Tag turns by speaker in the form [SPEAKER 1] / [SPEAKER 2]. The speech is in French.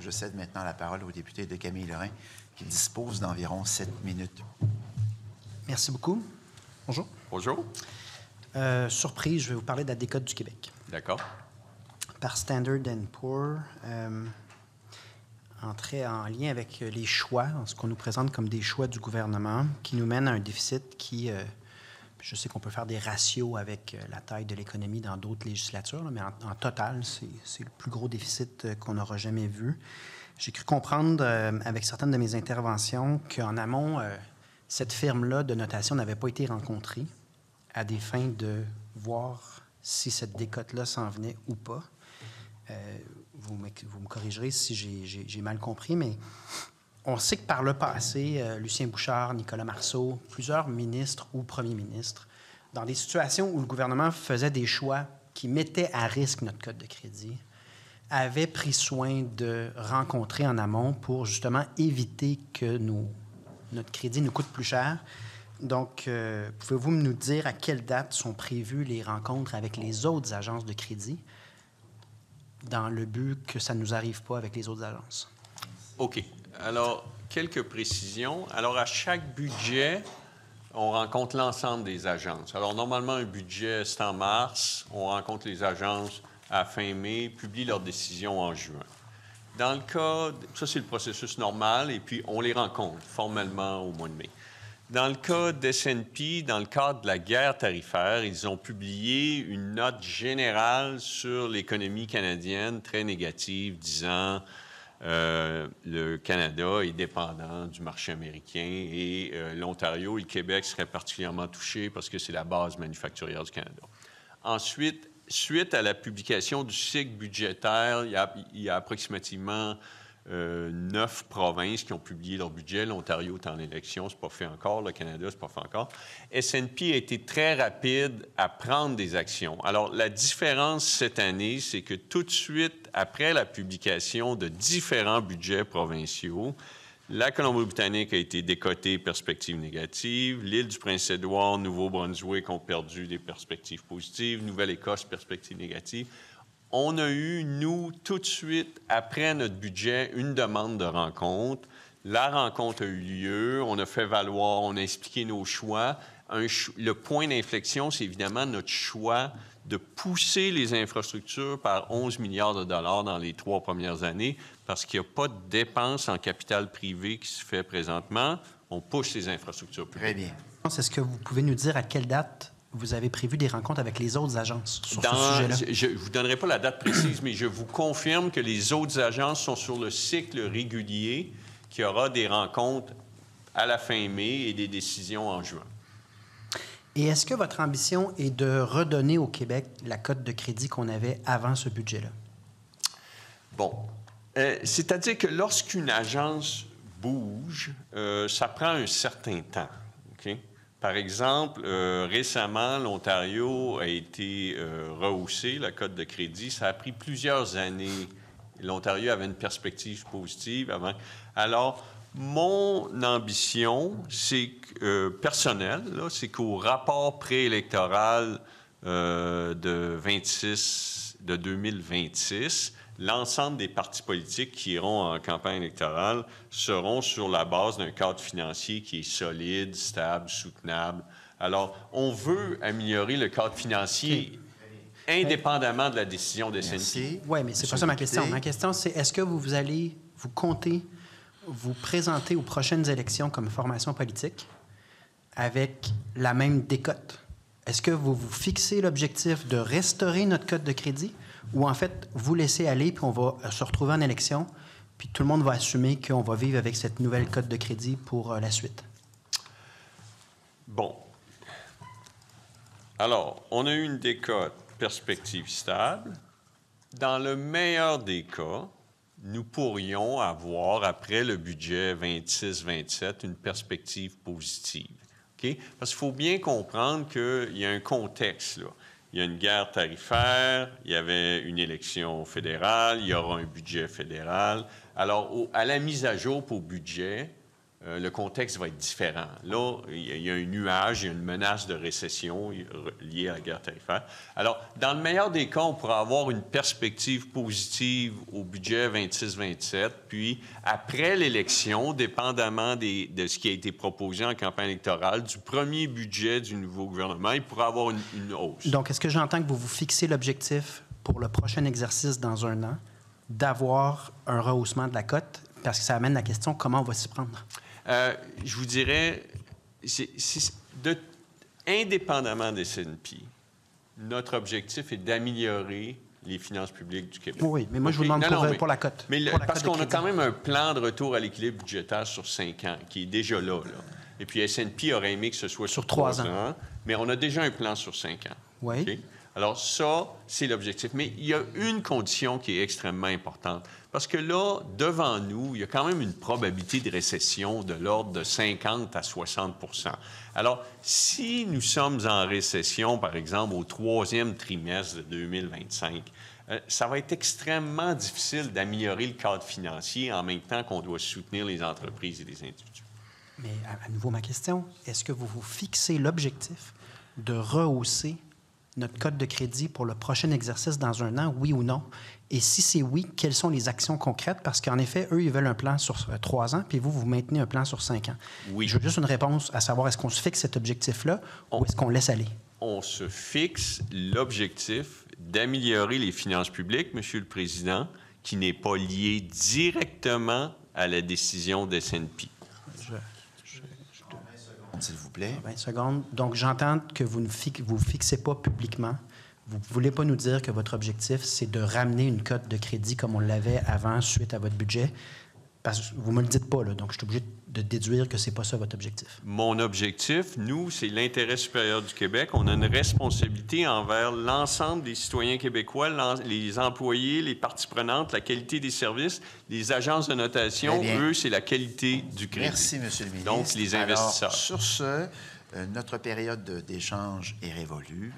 [SPEAKER 1] Je cède maintenant la parole au député de Camille-Lorrain, qui dispose d'environ 7 minutes.
[SPEAKER 2] Merci beaucoup. Bonjour.
[SPEAKER 3] Bonjour.
[SPEAKER 2] Surprise, je vais vous parler de la décote du Québec.
[SPEAKER 3] D'accord.
[SPEAKER 2] Par Standard & Poor's, entrait en lien avec les choix, ce qu'on nous présente comme des choix du gouvernement, qui nous mènent à un déficit qui, je sais qu'on peut faire des ratios avec la taille de l'économie dans d'autres législatures, là, mais en total, c'est le plus gros déficit qu'on n'aura jamais vu. J'ai cru comprendre, avec certaines de mes interventions, qu'en amont, cette firme-là de notation n'avait pas été rencontrée à des fins de voir si cette décote-là s'en venait ou pas. Vous me corrigerez si j'ai mal compris, mais on sait que par le passé, Lucien Bouchard, Nicolas Marceau, plusieurs ministres ou premiers ministres, dans des situations où le gouvernement faisait des choix qui mettaient à risque notre code de crédit, avaient pris soin de rencontrer en amont pour justement éviter que notre crédit nous coûte plus cher. Donc, pouvez-vous nous dire à quelle date sont prévues les rencontres avec les autres agences de crédit dans le but que ça ne nous arrive pas avec les autres agences?
[SPEAKER 3] OK. Alors, quelques précisions. Alors, à chaque budget, on rencontre l'ensemble des agences. Alors, normalement, un budget, c'est en mars. On rencontre les agences à fin mai, publie leurs décisions en juin. Dans le cas, ça, c'est le processus normal, et puis on les rencontre formellement au mois de mai. Dans le cas d'S&P, dans le cadre de la guerre tarifaire, ils ont publié une note générale sur l'économie canadienne très négative, disant le Canada est dépendant du marché américain et l'Ontario et le Québec seraient particulièrement touchés parce que c'est la base manufacturière du Canada. Ensuite, suite à la publication du cycle budgétaire, il y a approximativement 9 provinces qui ont publié leur budget. L'Ontario est en élection, c'est pas fait encore. Le Canada, c'est pas fait encore. S&P a été très rapide à prendre des actions. Alors, la différence cette année, c'est que tout de suite, après la publication de différents budgets provinciaux, la Colombie-Britannique a été décotée perspectives négatives. L'île du Prince-Édouard, Nouveau-Brunswick ont perdu des perspectives positives. Nouvelle-Écosse, perspectives négatives. On a eu, nous, tout de suite, après notre budget, une demande de rencontre. La rencontre a eu lieu. On a fait valoir, on a expliqué nos choix. Le point d'inflexion, c'est évidemment notre choix de pousser les infrastructures par 11 milliards de dollars dans les 3 premières années parce qu'il n'y a pas de dépenses en capital privé qui se fait présentement. On pousse les infrastructures publiques.
[SPEAKER 1] Très bien.
[SPEAKER 2] Est-ce que vous pouvez nous dire à quelle date vous avez prévu des rencontres avec les autres agences sur ce sujet-là?
[SPEAKER 3] Je ne vous donnerai pas la date précise, mais je vous confirme que les autres agences sont sur le cycle régulier, qu'il y aura des rencontres à la fin mai et des décisions en juin.
[SPEAKER 2] Et est-ce que votre ambition est de redonner au Québec la cote de crédit qu'on avait avant ce budget-là?
[SPEAKER 3] Bon. C'est-à-dire que lorsqu'une agence bouge, ça prend un certain temps. Okay? Par exemple, récemment, l'Ontario a été rehaussé, la cote de crédit. Ça a pris plusieurs années. L'Ontario avait une perspective positive avant. Alors, mon ambition, c'est personnelle, c'est qu'au rapport préélectoral de 2026, l'ensemble des partis politiques qui iront en campagne électorale seront sur la base d'un cadre financier qui est solide, stable, soutenable. Alors, on veut améliorer le cadre financier indépendamment de la décision des S&P.
[SPEAKER 2] Oui, mais c'est pas ça ma question. Ma question, c'est est-ce que vous comptez vous présenter aux prochaines élections comme formation politique avec la même décote? Est-ce que vous vous fixez l'objectif de restaurer notre cote de crédit ou en fait vous laissez aller puis on va se retrouver en élection puis tout le monde va assumer qu'on va vivre avec cette nouvelle cote de crédit pour la suite?
[SPEAKER 3] Bon. Alors, on a eu une décote perspective stable. Dans le meilleur des cas, nous pourrions avoir, après le budget 26-27, une perspective positive. Okay? Parce qu'il faut bien comprendre qu'il y a un contexte, là. Il y a une guerre tarifaire, il y avait une élection fédérale, il y aura un budget fédéral. Alors, à la mise à jour pour budget, le contexte va être différent. Là, il y a un nuage, il y a une menace de récession liée à la guerre tarifaire. Alors, dans le meilleur des cas, on pourra avoir une perspective positive au budget 26-27, puis après l'élection, dépendamment de ce qui a été proposé en campagne électorale, du premier budget du nouveau gouvernement, il pourra avoir une hausse.
[SPEAKER 2] Donc, est-ce que j'entends que vous vous fixez l'objectif pour le prochain exercice dans un an d'avoir un rehaussement de la cote? Parce que ça amène la question, comment on va s'y prendre?
[SPEAKER 3] Je vous dirais, indépendamment des S&P, notre objectif est d'améliorer les finances publiques du Québec.
[SPEAKER 2] Oui, mais moi, je vous demande pour la cote.
[SPEAKER 3] Parce qu'on a quand même un plan de retour à l'équilibre budgétaire sur 5 ans qui est déjà là. Et puis S&P aurait aimé que ce soit sur 3 ans. Mais on a déjà un plan sur 5 ans.
[SPEAKER 2] Oui.
[SPEAKER 3] Okay? Alors ça, c'est l'objectif. Mais il y a une condition qui est extrêmement importante. Parce que là, devant nous, il y a quand même une probabilité de récession de l'ordre de 50 à 60 %. Alors, si nous sommes en récession, par exemple, au 3e trimestre de 2025, ça va être extrêmement difficile d'améliorer le cadre financier en même temps qu'on doit soutenir les entreprises et les individus.
[SPEAKER 2] Mais à nouveau, ma question, est-ce que vous vous fixez l'objectif de rehausser notre cote de crédit pour le prochain exercice dans un an, oui ou non? Et si c'est oui, quelles sont les actions concrètes? Parce qu'en effet, eux, ils veulent un plan sur 3 ans, puis vous maintenez un plan sur 5 ans.
[SPEAKER 3] Oui.
[SPEAKER 2] Je veux juste une réponse à savoir, est-ce qu'on se fixe cet objectif-là ou est-ce qu'on laisse aller?
[SPEAKER 3] On se fixe l'objectif d'améliorer les finances publiques, Monsieur le Président, qui n'est pas lié directement à la décision de S&P.
[SPEAKER 1] S'il vous plaît.
[SPEAKER 2] 20 secondes. Donc, j'entends que vous ne vous fixez pas publiquement. Vous ne voulez pas nous dire que votre objectif, c'est de ramener une cote de crédit comme on l'avait avant, suite à votre budget. Parce que vous ne me le dites pas, là, donc je suis obligé de déduire que ce n'est pas ça votre objectif.
[SPEAKER 3] Mon objectif, nous, c'est l'intérêt supérieur du Québec. On a une responsabilité envers l'ensemble des citoyens québécois, les employés, les parties prenantes, la qualité des services, les agences de notation. Eux, c'est la qualité du crédit.
[SPEAKER 1] Merci, M. le ministre.
[SPEAKER 3] Donc, les investisseurs.
[SPEAKER 1] Alors, sur ce, notre période d'échange est révolue.